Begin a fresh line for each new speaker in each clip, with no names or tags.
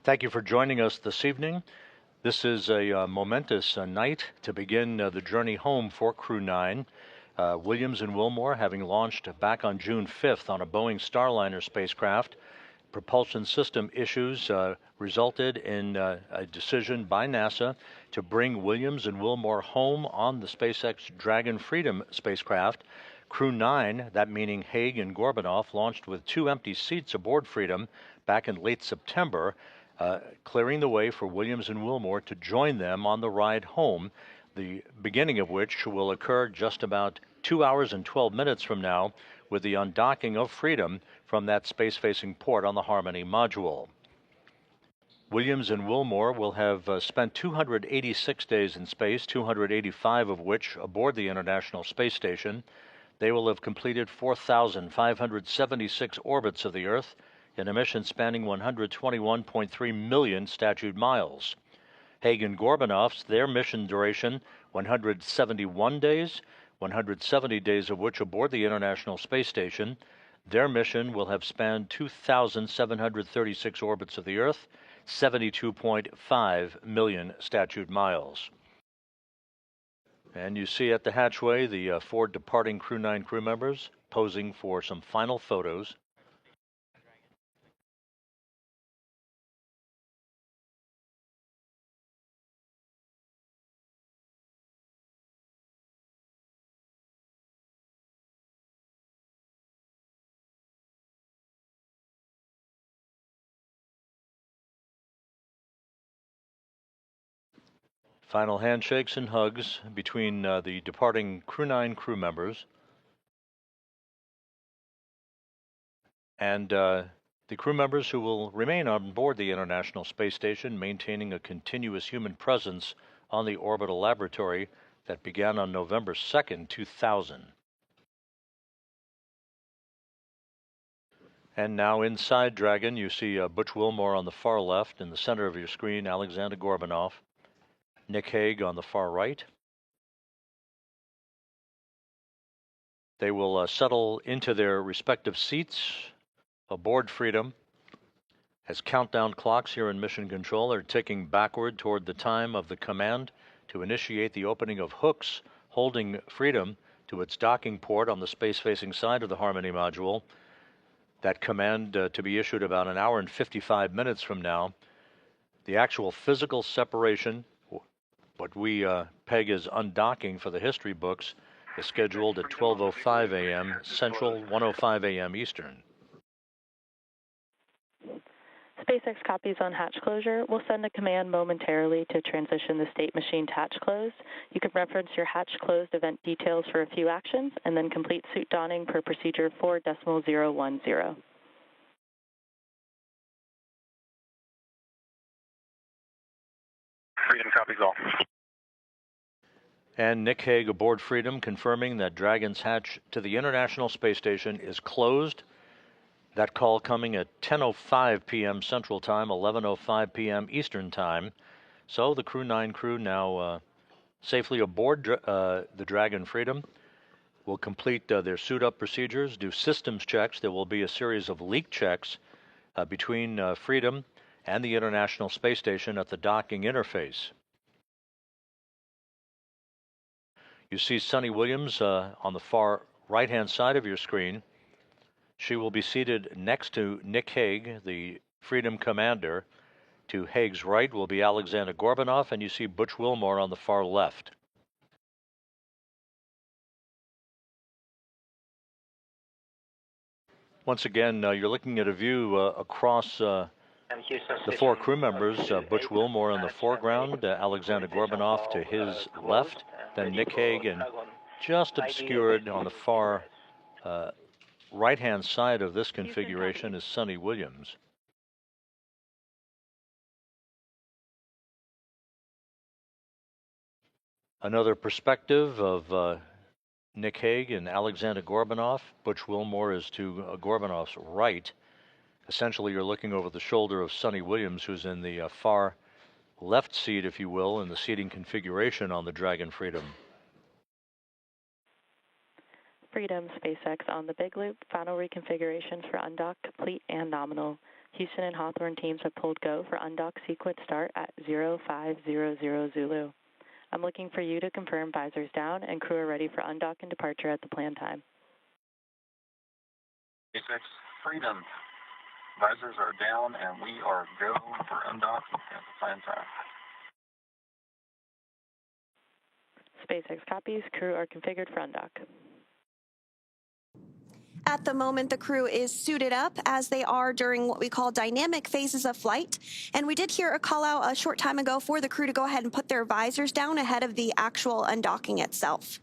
Thank you for joining us this evening. This is a momentous night to begin the journey home for Crew 9. Williams and Wilmore, having launched back on June 5th on a Boeing Starliner spacecraft, propulsion system issues resulted in a decision by NASA to bring Williams and Wilmore home on the SpaceX Dragon Freedom spacecraft. Crew 9, that meaning Hague and Gorbanoff, launched with 2 empty seats aboard Freedom back in late September, clearing the way for Williams and Wilmore to join them on the ride home, the beginning of which will occur just about 2 hours and 12 minutes from now with the undocking of Freedom from that space-facing port on the Harmony module. Williams and Wilmore will have spent 286 days in space, 285 of which aboard the International Space Station. They will have completed 4,576 orbits of the Earth in a mission spanning 121.3 million statute miles. Hague and Gorbanoff's, their mission duration, 171 days, 170 days of which aboard the International Space Station. Their mission will have spanned 2,736 orbits of the Earth, 72.5 million statute miles. And you see at the hatchway the 4 departing Crew 9 crew members posing for some final photos. Final handshakes and hugs between the departing Crew 9 crew members and the crew members who will remain on board the International Space Station, maintaining a continuous human presence on the orbital laboratory that began on November 2nd, 2000. And now inside Dragon, you see Butch Wilmore on the far left. In the center of your screen, Alexander Gorbanoff. Nick Hague on the far right. They will settle into their respective seats aboard Freedom as countdown clocks here in Mission Control are ticking backward toward the time of the command to initiate the opening of hooks holding Freedom to its docking port on the space-facing side of the Harmony module. That command to be issued about an hour and 55 minutes from now. The actual physical separation, what we peg as undocking for the history books, is scheduled at 12:05 a.m. Central, 1:05 a.m. Eastern.
SpaceX copies on hatch closure. We'll send a command momentarily to transition the state machine to hatch closed. You can reference your hatch closed event details for a few actions and then complete suit donning per procedure 4.010.
Freedom copies all.
And Nick Hague aboard Freedom confirming that Dragon's hatch to the International Space Station is closed. That call coming at 10:05 p.m. Central Time, 11:05 p.m. Eastern Time. So the Crew 9 crew now safely aboard the Dragon Freedom will complete their suit-up procedures, do systems checks. There will be a series of leak checks between Freedom and the International Space Station at the docking interface. You see Sunny Williams on the far right-hand side of your screen. She will be seated next to Nick Hague, the Freedom commander. To Hague's right will be Alexander Gorbanoff, and you see Butch Wilmore on the far left. Once again, you're looking at a view across the 4 crew members, Butch Wilmore in the foreground, Alexander Gorbanoff to his left, then Nick Hague, and just obscured on the far right-hand side of this configuration is Sunny Williams. Another perspective of Nick Hague and Alexander Gorbanoff. Butch Wilmore is to Gorbanoff's right. Essentially, you're looking over the shoulder of Sunny Williams, who's in the far left seat, if you will, in the seating configuration on the Dragon Freedom.
Freedom, SpaceX on the big loop. Final reconfigurations for undock complete and nominal. Houston and Hawthorne teams have pulled go for undock sequence start at 0500 Zulu. I'm looking for you to confirm visors down and crew are ready for undock and departure at the planned time.
SpaceX Freedom. Visors are down and we are go for undock at the planned time.
SpaceX copies. Crew are configured for undock.
At the moment, the crew is suited up as they are during what we call dynamic phases of flight. And we did hear a call out a short time ago for the crew to go ahead and put their visors down ahead of the actual undocking itself.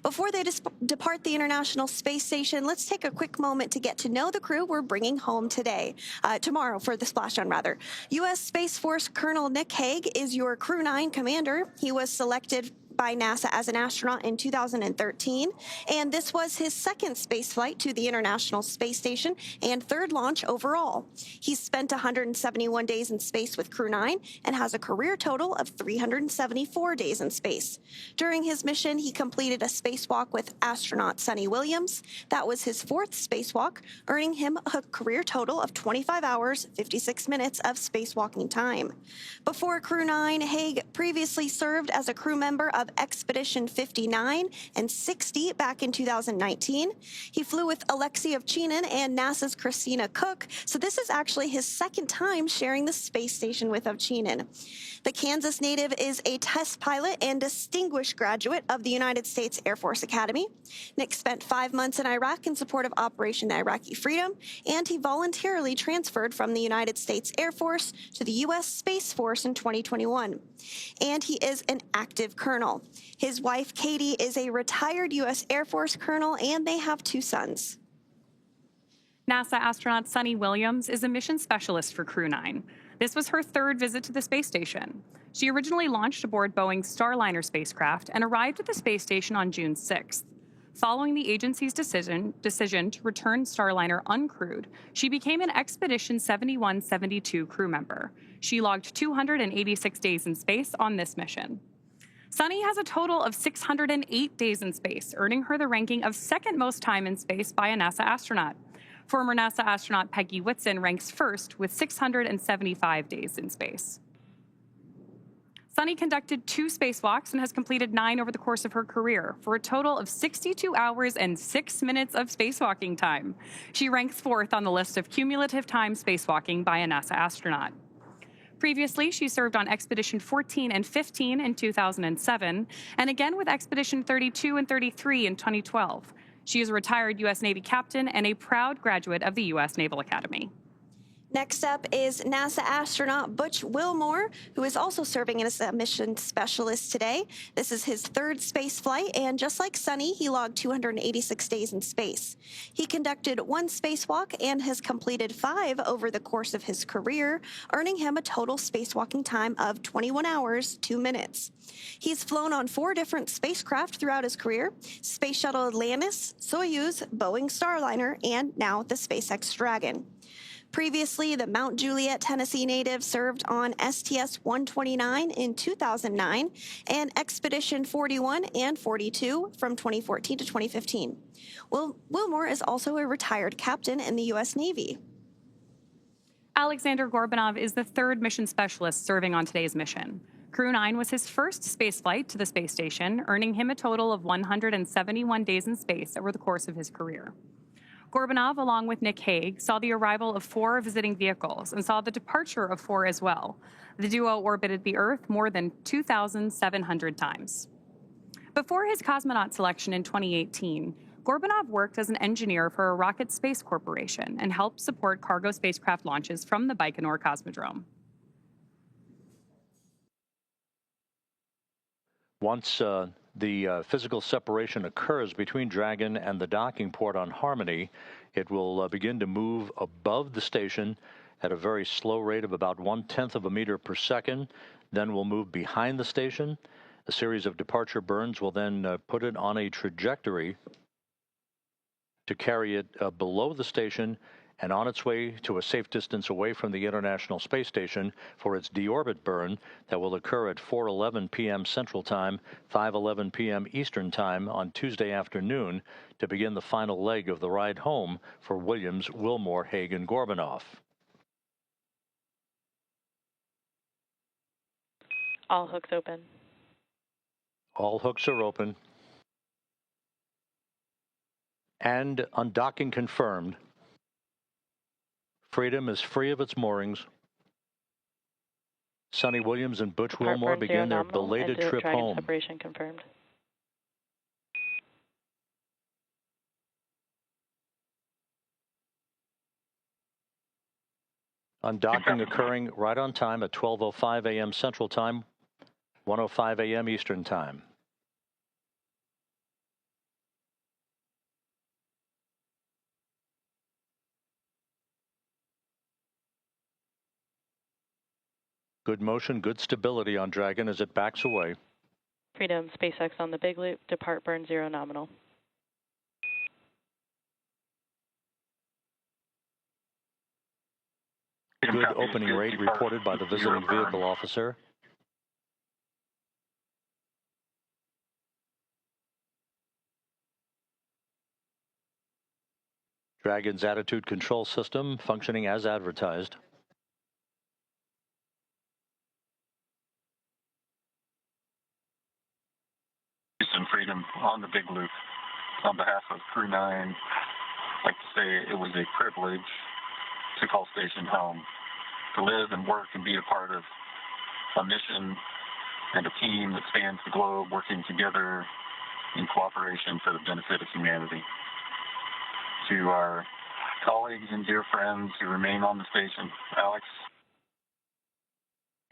Before they depart the International Space Station, let's take a quick moment to get to know the crew we're bringing home tomorrow for the splashdown rather. U.S. Space Force Colonel Nick Hague is your Crew 9 commander. He was selected by NASA as an astronaut in 2013, and this was his second space flight to the International Space Station and third launch overall. He's spent 171 days in space with Crew 9 and has a career total of 374 days in space. During his mission, he completed a spacewalk with astronaut Sunita Williams. That was his fourth spacewalk, earning him a career total of 25 hours, 56 minutes of spacewalking time. Before Crew 9, Hague previously served as a crew member of Expedition 59 and 60 back in 2019. He flew with Alexei Ovchinin and NASA's Christina Koch, so this is actually his second time sharing the space station with Ovchinin. The Kansas native is a test pilot and distinguished graduate of the United States Air Force Academy. Nick spent 5 months in Iraq in support of Operation Iraqi Freedom, and he voluntarily transferred from the United States Air Force to the U.S. Space Force in 2021. And he is an active colonel. His wife, Katie, is a retired U.S. Air Force colonel, and they have 2 sons.
NASA astronaut Sunita Williams is a mission specialist for Crew 9. This was her third visit to the space station. She originally launched aboard Boeing's Starliner spacecraft and arrived at the space station on June 6th. Following the agency's decision to return Starliner uncrewed, she became an Expedition 71-72 crew member. She logged 286 days in space on this mission. Sunny has a total of 608 days in space, earning her the ranking of second most time in space by a NASA astronaut. Former NASA astronaut Peggy Whitson ranks first with 675 days in space. Sunny conducted 2 spacewalks and has completed 9 over the course of her career, for a total of 62 hours and 6 minutes of spacewalking time. She ranks 4th on the list of cumulative time spacewalking by a NASA astronaut. Previously, she served on Expedition 14 and 15 in 2007, and again with Expedition 32 and 33 in 2012. She is a retired U.S. Navy captain and a proud graduate of the U.S. Naval Academy.
Next up is NASA astronaut Butch Wilmore, who is also serving as a mission specialist today. This is his third space flight, and just like Sunny, he logged 286 days in space. He conducted 1 spacewalk and has completed 5 over the course of his career, earning him a total spacewalking time of 21 hours, 2 minutes. He's flown on 4 different spacecraft throughout his career: Space Shuttle Atlantis, Soyuz, Boeing Starliner, and now the SpaceX Dragon. Previously, the Mount Juliet, Tennessee native served on STS-129 in 2009 and Expedition 41 and 42 from 2014 to 2015. Wilmore is also a retired captain in the U.S. Navy.
Alexander Gorbanov is the 3rd mission specialist serving on today's mission. Crew 9 was his first spaceflight to the space station, earning him a total of 171 days in space over the course of his career. Gorbanov, along with Nick Hague, saw the arrival of 4 visiting vehicles and saw the departure of 4 as well. The duo orbited the Earth more than 2,700 times. Before his cosmonaut selection in 2018, Gorbanov worked as an engineer for a Rocket Space Corporation and helped support cargo spacecraft launches from the Baikonur Cosmodrome.
Once the physical separation occurs between Dragon and the docking port on Harmony, it will begin to move above the station at a very slow rate of about 1/10 of a meter per second. Then will move behind the station. A series of departure burns will then put it on a trajectory to carry it below the station and on its way to a safe distance away from the International Space Station for its deorbit burn that will occur at 4:11 p.m. Central Time, 5:11 p.m. Eastern Time on Tuesday afternoon to begin the final leg of the ride home for Williams, Wilmore, Hague, and Gorbanov.
All hooks open.
All hooks are open. And undocking confirmed. Freedom is free of its moorings. Sunny Williams and Butch Wilmore begin their belated trip home.
Separation confirmed.
Undocking occurring right on time at 12:05 a.m. Central Time, 1:05 a.m. Eastern Time. Good motion, good stability on Dragon as it backs away.
Freedom, SpaceX on the big loop, depart burn 0 nominal.
Good opening rate reported by the visiting vehicle officer. Dragon's attitude control system functioning as advertised.
Houston Freedom on the big loop. On behalf of Crew 9, I'd like to say it was a privilege to call station home, to live and work and be a part of a mission and a team that spans the globe working together in cooperation for the benefit of humanity. To our colleagues and dear friends who remain on the station, Alex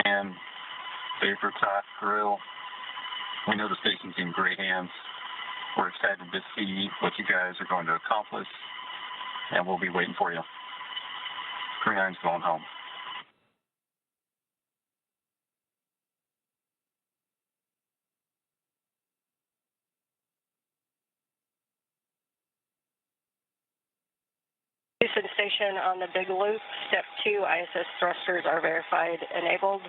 and Vapor Top Grill, we know the station's in great hands. We're excited to see what you guys are going to accomplish, and we'll be waiting for you. Crew 9's going home.
Houston Station on the big loop. Step 2, ISS thrusters are verified enabled.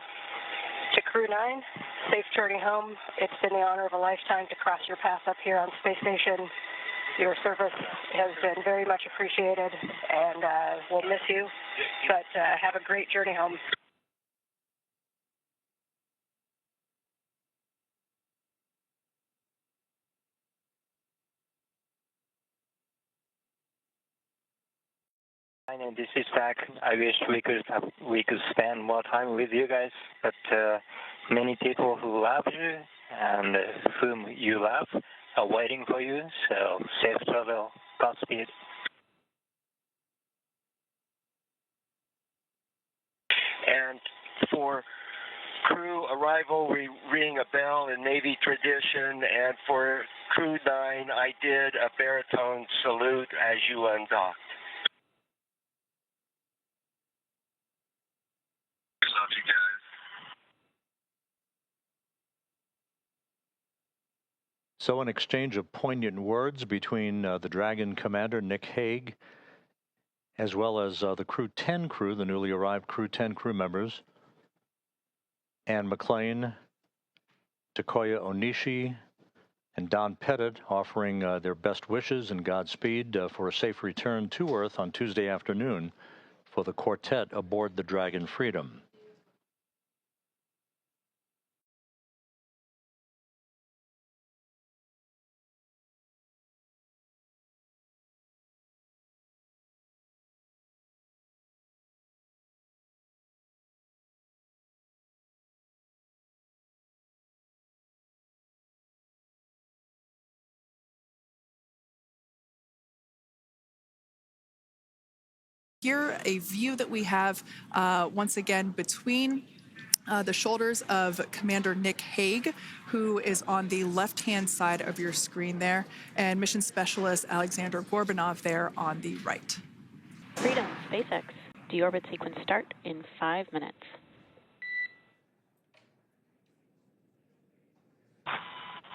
To Crew 9, safe journey home. It's been the honor of a lifetime to cross your path up here on Space Station. Your service has been very much appreciated, and we'll miss you, but have a great journey home.
And this is Zach. I wish we could spend more time with you guys, but many people who love you and whom you love are waiting for you. So safe travel, Godspeed.
And for crew arrival, we ring a bell in Navy tradition, and for Crew 9, I did a baritone salute as you undocked.
Love you guys.
So an exchange of poignant words between the Dragon commander, Nick Hague, as well as the Crew 10 crew, the newly arrived Crew 10 crew members, Ann McLean, Takoya Onishi, and Don Pettit offering their best wishes and Godspeed for a safe return to Earth on Tuesday afternoon for the quartet aboard the Dragon Freedom.
Here, a view that we have once again between the shoulders of Commander Nick Hague, who is on the left-hand side of your screen there, and Mission Specialist Alexander Gorbanov there on the right.
Freedom, SpaceX. Deorbit sequence start in 5 minutes.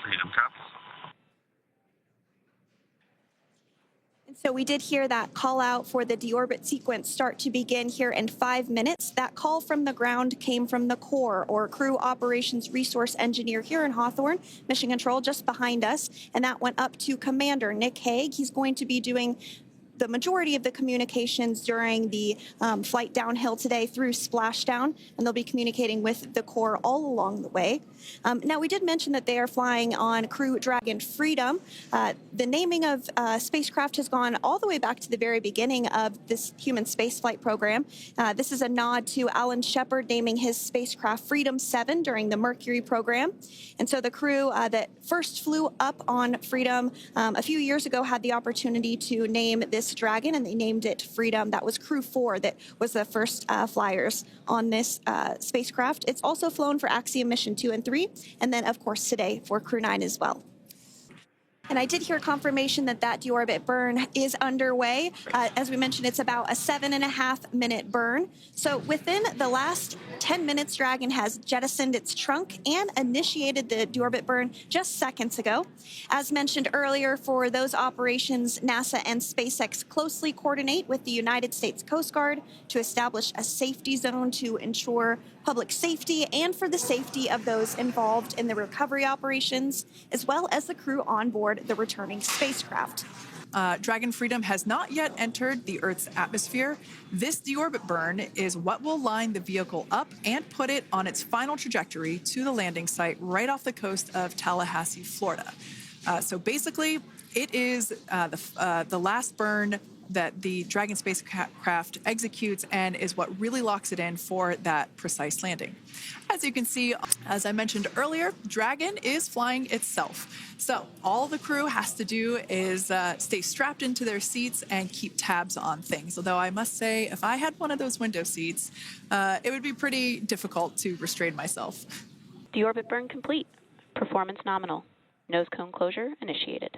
Freedom cops.
So we did hear that call out for the deorbit sequence start to begin here in 5 minutes. That call from the ground came from the core, or Crew Operations Resource Engineer here in Hawthorne, Mission Control just behind us, and that went up to Commander Nick Hague. He's going to be doing the majority of the communications during the flight downhill today through splashdown, and they'll be communicating with the core all along the way. Now, we did mention that they are flying on Crew Dragon Freedom. The naming of spacecraft has gone all the way back to the very beginning of this human spaceflight program. This is a nod to Alan Shepard naming his spacecraft Freedom 7 during the Mercury program. And so the crew that first flew up on Freedom a few years ago had the opportunity to name this Dragon, and they named it Freedom. That was Crew 4 that was the first flyers on this spacecraft. It's also flown for Axiom Mission 2 and 3, and then, of course, today for Crew 9 as well. And I did hear confirmation that deorbit burn is underway. As we mentioned, it's about a 7.5-minute burn. So within the last 10 minutes, Dragon has jettisoned its trunk and initiated the deorbit burn just seconds ago. As mentioned earlier, for those operations, NASA and SpaceX closely coordinate with the United States Coast Guard to establish a safety zone to ensure public safety and for the safety of those involved in the recovery operations, as well as the crew on board the returning spacecraft.
Dragon Freedom has not yet entered the Earth's atmosphere. This deorbit burn is what will line the vehicle up and put it on its final trajectory to the landing site right off the coast of Tallahassee, Florida. So basically, it is the last burn that the Dragon spacecraft executes and is what really locks it in for that precise landing. As you can see, as I mentioned earlier, Dragon is flying itself. So all the crew has to do is stay strapped into their seats and keep tabs on things. Although I must say, if I had one of those window seats, it would be pretty difficult to restrain myself.
Deorbit burn complete. Performance nominal. Nose cone closure initiated.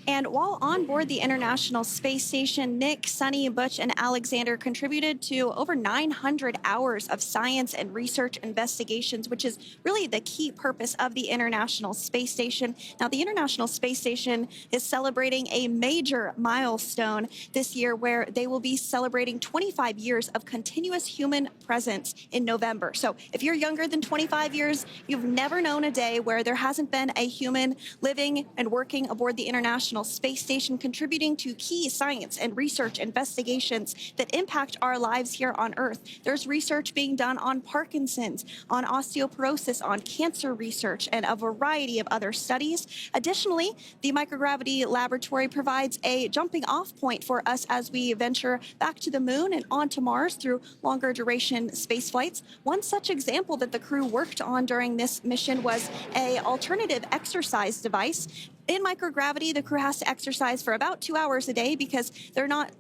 And while on board the International Space Station, Nick, Sunny, Butch, and Alexander contributed to over 900 hours of science and research investigations, which is really the key purpose of the International Space Station. Now, the International Space Station is celebrating a major milestone this year where they will be celebrating 25 years of continuous human presence in November. So if you're younger than 25 years, you've never known a day where there hasn't been a human living and working aboard the International Space Station, contributing to key science and research investigations that impact our lives here on Earth. There's research being done on Parkinson's, on osteoporosis, on cancer research, and a variety of other studies. Additionally, the microgravity laboratory provides a jumping off point for us as we venture back to the moon and onto Mars through longer duration space flights. One such example that the crew worked on during this mission was an alternative exercise device. In microgravity, the crew has to exercise for about 2 hours a day because they're not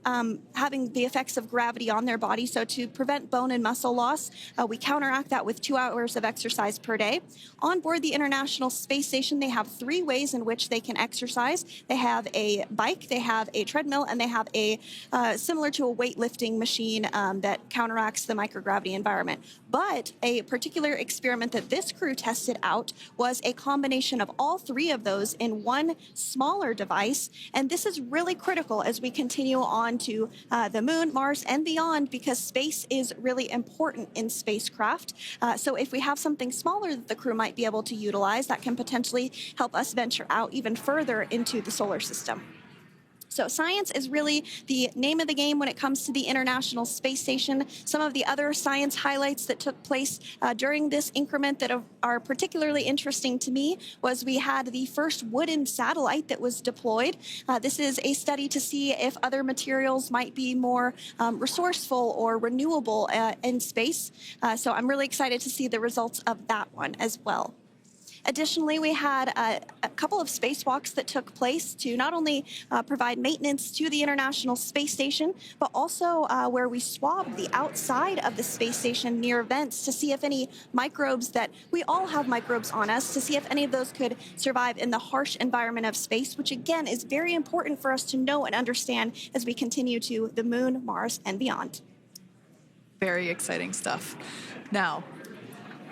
having the effects of gravity on their body. So to prevent bone and muscle loss, we counteract that with 2 hours of exercise per day. On board the International Space Station, they have 3 ways in which they can exercise. They have a bike, they have a treadmill, and they have a similar to a weightlifting machine that counteracts the microgravity environment. But a particular experiment that this crew tested out was a combination of all 3 of those in one smaller device. And this is really critical as we continue on to the moon, Mars, and beyond, because space is really important in spacecraft. So if we have something smaller that the crew might be able to utilize, that can potentially help us venture out even further into the solar system. So science is really the name of the game when it comes to the International Space Station. Some of the other science highlights that took place during this increment that are particularly interesting to me was we had the first wooden satellite that was deployed. This is a study to see if other materials might be more resourceful or renewable in space. So I'm really excited to see the results of that one as well. Additionally, we had a couple of spacewalks that took place to not only provide maintenance to the International Space Station, but also where we swabbed the outside of the space station near vents to see if any microbes that we all have microbes on us, to see if any of those could survive in the harsh environment of space, which again is very important for us to know and understand as we continue to the moon, Mars, and beyond.
Very exciting stuff. Now,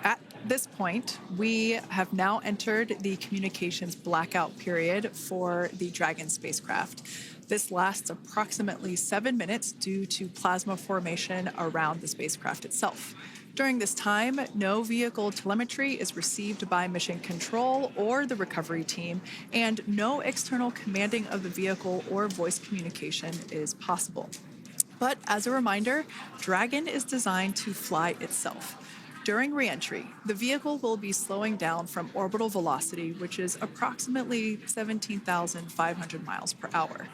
at this point, we have now entered the communications blackout period for the Dragon spacecraft. This lasts approximately 7 minutes due to plasma formation around the spacecraft itself. During this time, no vehicle telemetry is received by mission control or the recovery team, and no external commanding of the vehicle or voice communication is possible. But as a reminder, Dragon is designed to fly itself. During reentry, the vehicle will be slowing down from orbital velocity, which is approximately 17,500 miles per hour.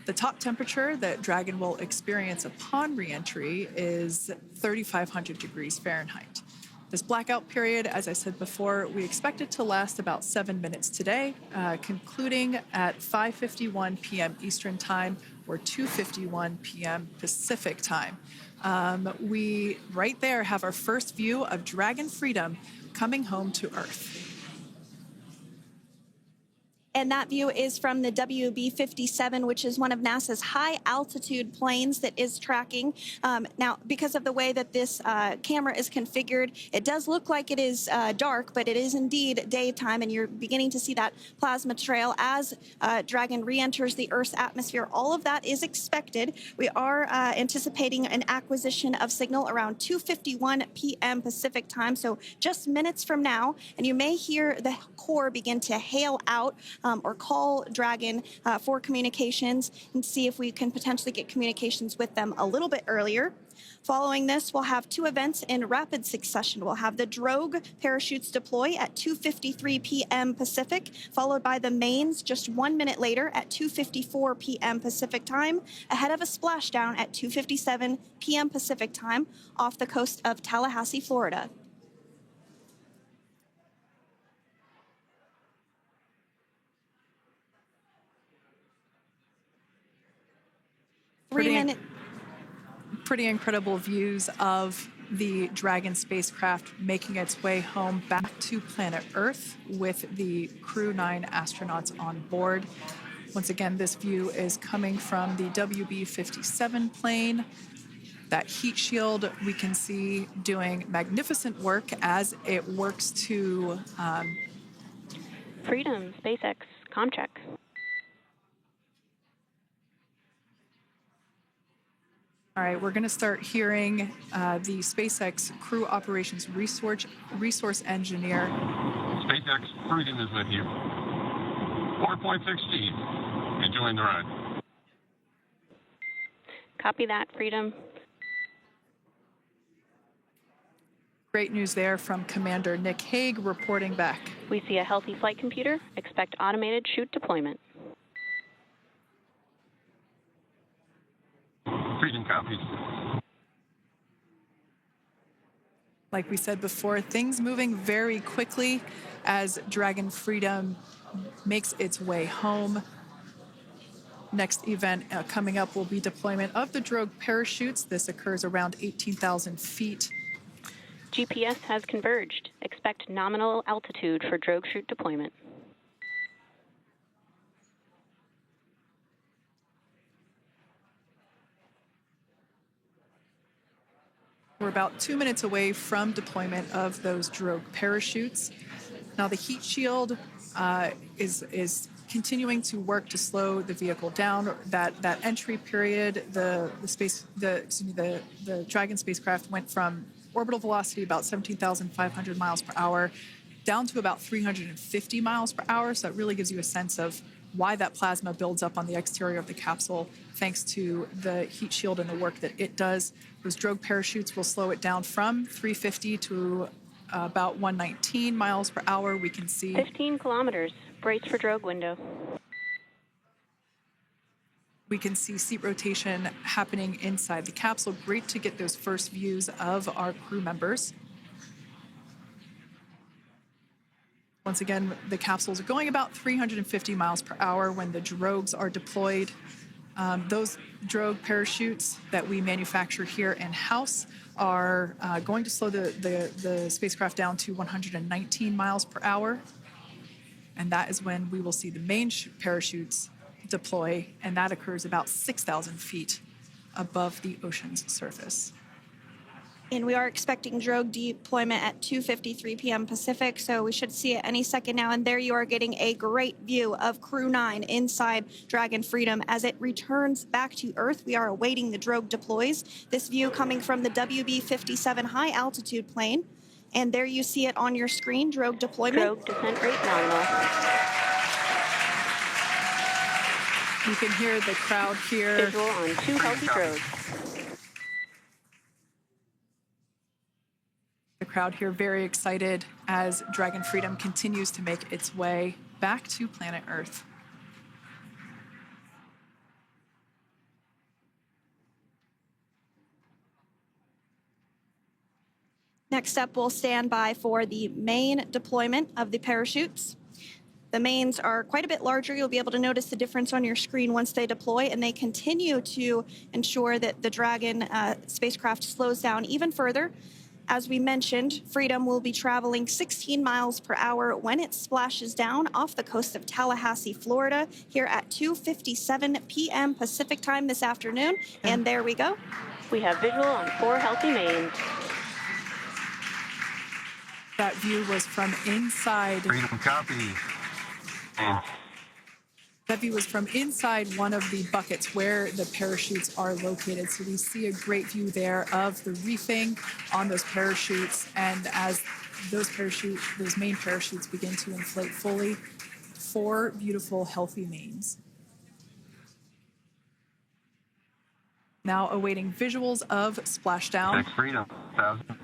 The top temperature that Dragon will experience upon reentry is 3,500 degrees Fahrenheit. This blackout period, as I said before, we expect it to last about 7 minutes today, concluding at 5:51 p.m. Eastern Time or 2:51 p.m. Pacific Time. We, right there, have our first view of Dragon Freedom coming home to Earth.
And that view is from the WB-57, which is one of NASA's high-altitude planes that is tracking. Now, because of the way that this camera is configured, it does look like it is dark, but it is indeed daytime, and you're beginning to see that plasma trail as Dragon re-enters the Earth's atmosphere. All of that is expected. We are anticipating an acquisition of signal around 2:51 p.m. Pacific Time, so just minutes from now, and you may hear the core begin to hail out or call Dragon for communications and see if we can potentially get communications with them a little bit earlier. Following this, we'll have two events in rapid succession. We'll have the drogue parachutes deploy at 2:53 p.m. Pacific, followed by the mains just 1 minute later at 2:54 p.m. Pacific Time, ahead of a splashdown at 2:57 p.m. Pacific Time off the coast of Tallahassee, Florida.
Pretty incredible views of the Dragon spacecraft making its way home back to planet Earth with the Crew 9 astronauts on board. Once again, this view is coming from the WB-57 plane. That heat shield we can see doing magnificent work as it works to...
Freedom, SpaceX, Comcheck.
All right, we're going to start hearing the SpaceX Crew Operations Resource Engineer.
SpaceX Freedom is with you. 4.16. Enjoying the ride.
Copy that, Freedom.
Great news there from Commander Nick Hague reporting back.
We see a healthy flight computer. Expect automated chute deployment.
Freedom copies.
Like we said before, things moving very quickly as Dragon Freedom makes its way home. Next event coming up will be deployment of the drogue parachutes. This occurs around 18,000 feet.
GPS has converged. Expect nominal altitude for drogue chute deployment.
We're about 2 minutes away from deployment of those drogue parachutes. Now the heat shield is continuing to work to slow the vehicle down. That entry period, the Dragon spacecraft went from orbital velocity about 17,500 miles per hour down to about 350 miles per hour. So that really gives you a sense of why that plasma builds up on the exterior of the capsule, thanks to the heat shield and the work that it does. Those drogue parachutes will slow it down from 350 to about 119 miles per hour. We can see
15 kilometers. Brace for drogue window.
We can see seat rotation happening inside the capsule. Great to get those first views of our crew members. Once again, the capsules are going about 350 miles per hour when the drogues are deployed. Those drogue parachutes that we manufacture here in-house are going to slow the spacecraft down to 119 miles per hour. And that is when we will see the main parachutes deploy, and that occurs about 6,000 feet above the ocean's surface.
And we are expecting drogue deployment at 2:53 p.m. Pacific, so we should see it any second now. And there you are getting a great view of Crew 9 inside Dragon Freedom as it returns back to Earth. We are awaiting the drogue deploys. This view coming from the WB-57 high altitude plane. And there you see it on your screen, drogue deployment.
Drogue descent rate nominal.
You can hear the crowd here.
Visual on 2 healthy drogues.
The crowd here very excited as Dragon Freedom continues to make its way back to planet Earth.
Next up, we'll stand by for the main deployment of the parachutes. The mains are quite a bit larger. You'll be able to notice the difference on your screen once they deploy, and they continue to ensure that the Dragon spacecraft slows down even further. As we mentioned, Freedom will be traveling 16 miles per hour when it splashes down off the coast of Tallahassee, Florida, here at 2:57 p.m. Pacific time this afternoon. And there we go.
We have visual on 4 healthy mains.
That view was from inside.
Freedom copy.
That view was from inside one of the buckets where the parachutes are located. So we see a great view there of the reefing on those parachutes. And as those main parachutes begin to inflate fully, 4 beautiful, healthy mains. Now awaiting visuals of splashdown.
Freedom, 1,000.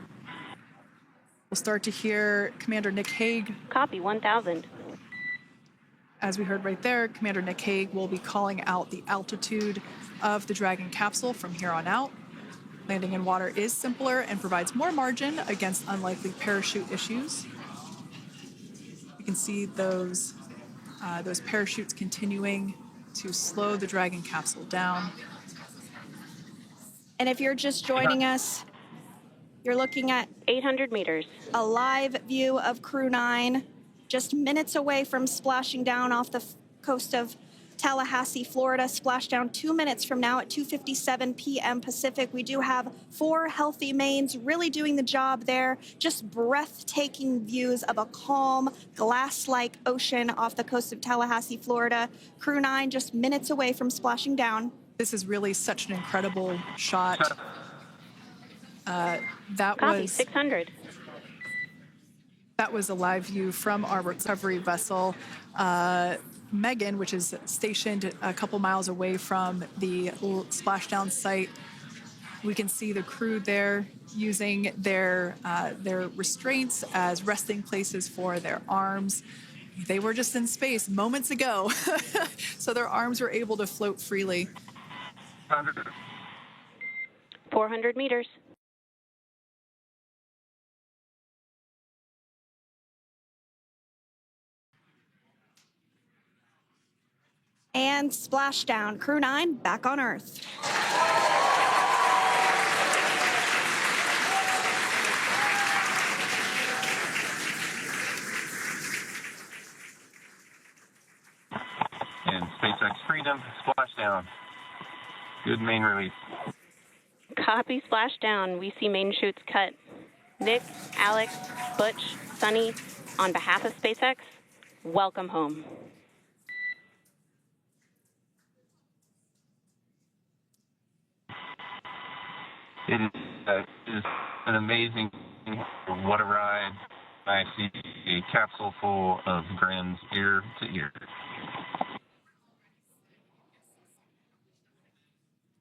We'll start to hear Commander Nick Hague.
Copy, 1,000.
As we heard right there, Commander Nick Hague will be calling out the altitude of the Dragon capsule from here on out. Landing in water is simpler and provides more margin against unlikely parachute issues. You can see those parachutes continuing to slow the Dragon capsule down.
And if you're just joining us, you're looking at
800 meters.
a live view of Crew 9, just minutes away from splashing down off the coast of Tallahassee, Florida. Splashdown 2 minutes from now at 2:57 p.m. Pacific. We do have 4 healthy mains really doing the job there. Just breathtaking views of a calm, glass-like ocean off the coast of Tallahassee, Florida. Crew 9 just minutes away from splashing down.
This is really such an incredible shot. That
Copy,
was
600.
That was a live view from our recovery vessel, Megan, which is stationed a couple miles away from the splashdown site. We can see the crew there using their restraints as resting places for their arms. They were just in space moments ago, so their arms were able to float freely.
400 meters.
And splashdown. Crew 9 back on Earth.
And SpaceX Freedom, splashdown. Good main release.
Copy, splashdown. We see main chutes cut. Nick, Alex, Butch, Sunny, on behalf of SpaceX, welcome home.
It is an amazing, what a ride. I see a capsule full of grins ear to ear.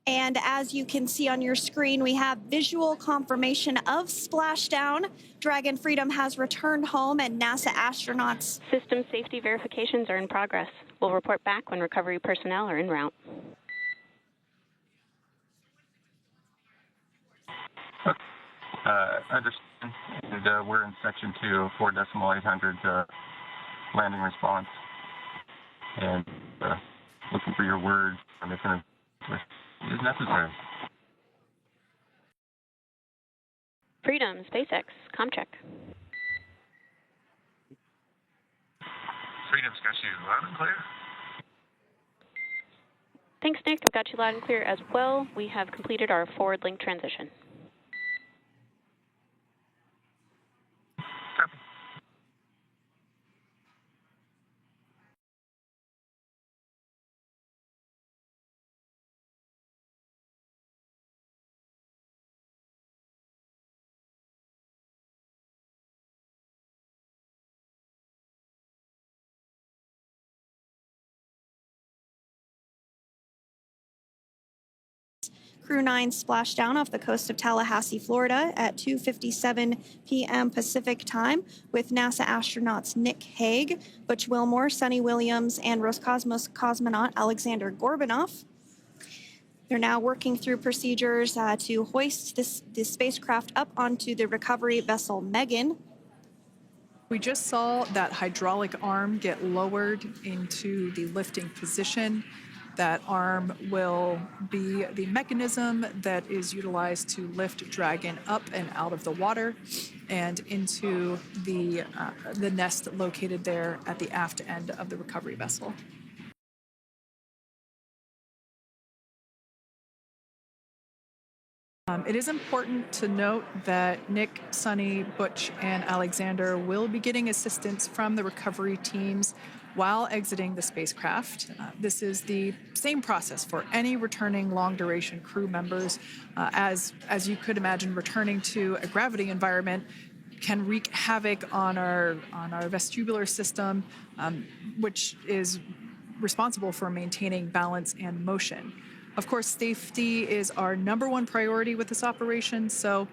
And as you can see on your screen, we have visual confirmation of splashdown. Dragon Freedom has returned home and NASA astronauts.
System safety verifications are in progress. We'll report back when recovery personnel are en route.
Understand. And, we're in section 2, 4.800 landing response. And looking for your words on if it is necessary.
Freedom, SpaceX, ComCheck.
Freedom's got you loud and clear.
Thanks, Nick. I've got you loud and clear as well. We have completed our forward link transition.
Crew 9 splashed down off the coast of Tallahassee, Florida at 2:57 p.m. Pacific time with NASA astronauts Nick Hague, Butch Wilmore, Sunita Williams, and Roscosmos cosmonaut Alexander Gorbanov. They're now working through procedures to hoist this spacecraft up onto the recovery vessel Megan.
We just saw that hydraulic arm get lowered into the lifting position. That arm will be the mechanism that is utilized to lift Dragon up and out of the water and into the nest located there at the aft end of the recovery vessel. It is important to note that Nick, Sunny, Butch, and Alexander will be getting assistance from the recovery teams while exiting the spacecraft. This is the same process for any returning long-duration crew members. As you could imagine, returning to a gravity environment can wreak havoc on our vestibular system, which is responsible for maintaining balance and motion. Of course, safety is our #1 priority with this operation, so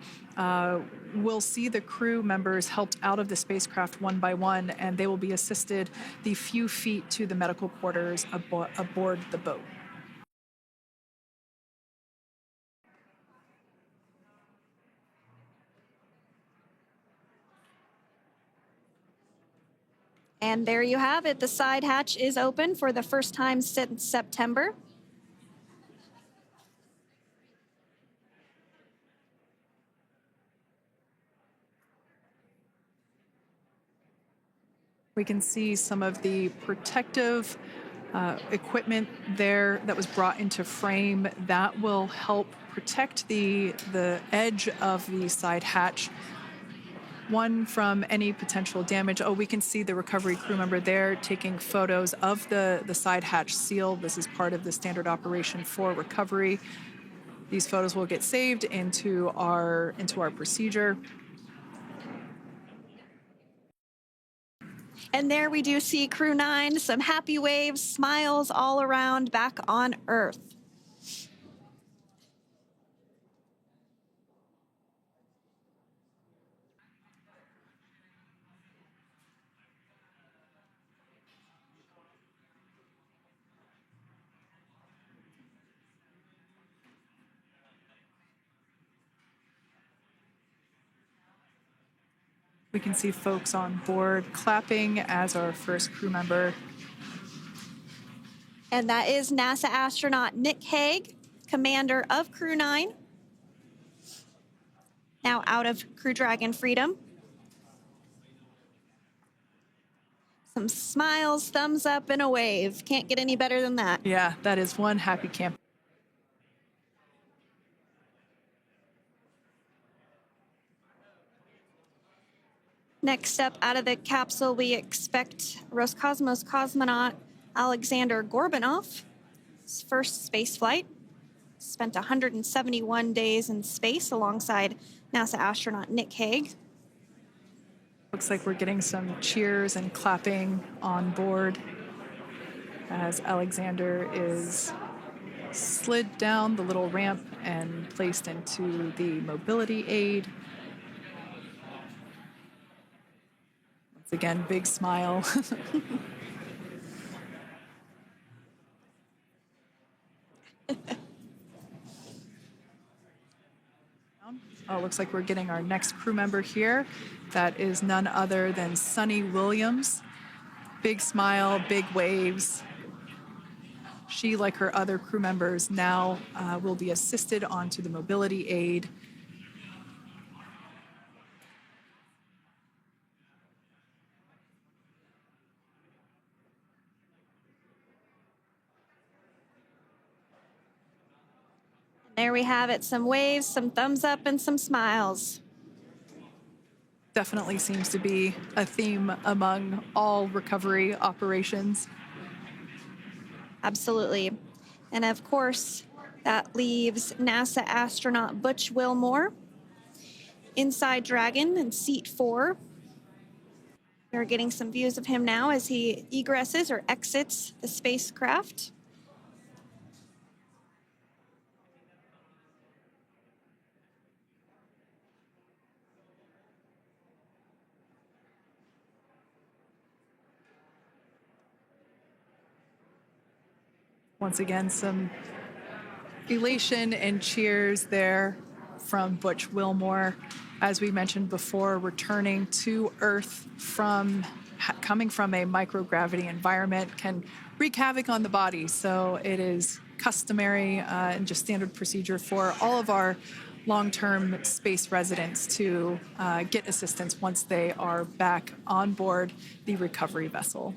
we'll see the crew members helped out of the spacecraft one by one, and they will be assisted the few feet to the medical quarters aboard the boat.
And there you have it. The side hatch is open for the first time since September.
We can see some of the protective equipment there that was brought into frame that will help protect the edge of the side hatch, one from any potential damage. Oh, we can see the recovery crew member there taking photos of the side hatch seal. This is part of the standard operation for recovery. These photos will get saved into our procedure.
And there we do see Crew 9, some happy waves, smiles all around back on Earth.
We can see folks on board clapping as our first crew member.
And that is NASA astronaut Nick Hague, commander of Crew 9, now out of Crew Dragon Freedom. Some smiles, thumbs up, and a wave. Can't get any better than that.
Yeah, that is one happy camp.
Next up, out of the capsule, we expect Roscosmos cosmonaut Alexander Gorbanov. His first space flight. Spent 171 days in space alongside NASA astronaut Nick Hague.
Looks like we're getting some cheers and clapping on board as Alexander is slid down the little ramp and placed into the mobility aid. Once again, big smile. Oh, looks like we're getting our next crew member here. That is none other than Sunita Williams. Big smile, big waves. She, like her other crew members, now will be assisted onto the mobility aid.
There we have it, some waves, some thumbs up, and some smiles.
Definitely seems to be a theme among all recovery operations.
Absolutely. And of course, that leaves NASA astronaut Butch Wilmore inside Dragon in seat 4. We're getting some views of him now as he egresses or exits the spacecraft.
Once again, some elation and cheers there from Butch Wilmore. As we mentioned before, returning to Earth coming from a microgravity environment can wreak havoc on the body. So it is customary and just standard procedure for all of our long-term space residents to get assistance once they are back on board the recovery vessel.